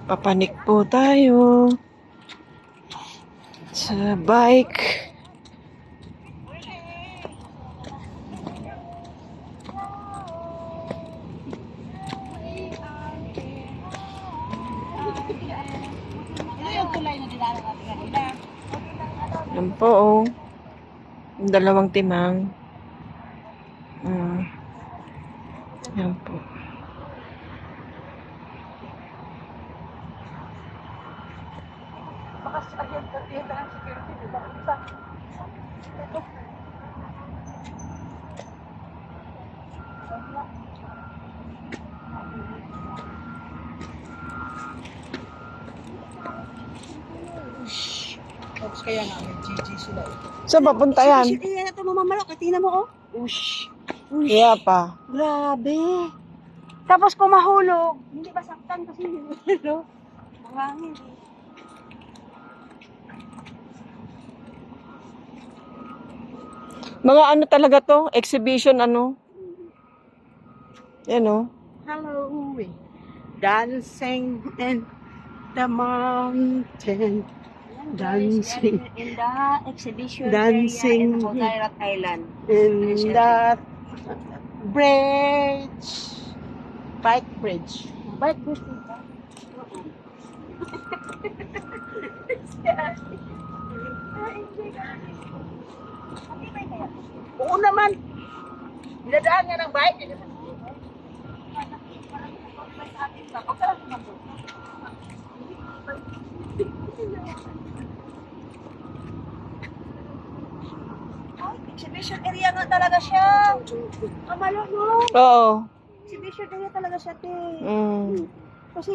Papanik po tayo sa bike. Yan po, oh. Yung dalawang timang. Yan po. Tapos kaya namin, GG sila. Saan papunta yan? Iyan na ito mamamalok. Tingnan mo, oh. Ush. Kaya pa. Grabe. Tapos kung mahulog, hindi masaktan kasi hindi mo. Mahangin. Mga ano talaga to? Exhibition ano? Yan oh. Hello, dancing in the mountain. Dancing in the exhibition Dancing. area in Hogayrat Island. in that bridge. Bike bridge. Bike bus Oo naman. Dinadaan nga ng bike. Exhibition area nga talaga siya. Kamalo, no? Oo. Exhibition area talaga siya, te. Kasi,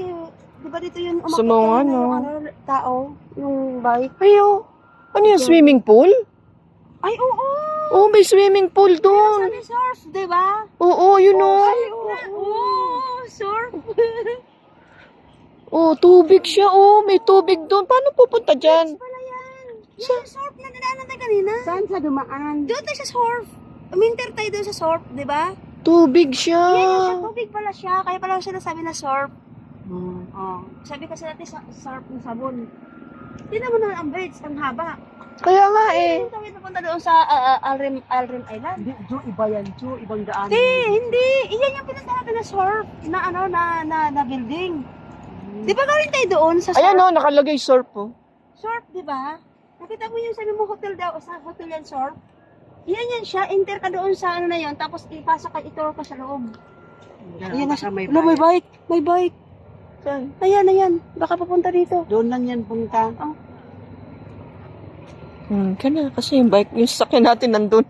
di ba dito yun umakit Sumunga, kanina no? yung tao, yung bike. Ayo. Ano yung swimming pool? Ay, oo! Oh, may swimming pool doon. Sabi surf, di ba? Oo, yun oh. Ay, oo! Surf. Oh, tubig siya oh. May tubig doon. Paano pupunta dyan? Wala yan. Yung surf na dinaanan tayo kanina. Saan sa dumaan? Doon tayo sa surf. Uminter tayo doon sa surf, di ba? Tubig siya. Yan siya, tubig pala siya. Kaya pala siya nasabi na surf. Oh. Sabi kasi natin sa surf ng sabon. Tignan mo naman ang bridge, ang haba. Kaya nga eh. Hindi tayo napunta doon sa Alrim Island. Hindi, Jo, iba yan, Jo. Ibang daan. Hindi. Iyan yung pinunta natin na surf. Na ano, na building. Di ba galing tayo doon sa surf? Ayan oh, nakalagay surf oh. Surf, di ba? Nakita mo yung sabi mo hotel daw, sa hotel yan surf? Yan siya, enter ka doon sa ano na yun, tapos ipasok ka, itour ka sa loob. Ayan na siya. May Ano, may bike. May bike. Saan? Ayan. Baka papunta dito. Doon lang yan punta. Kaya kasi yung bike, yung sasakyan natin nandun.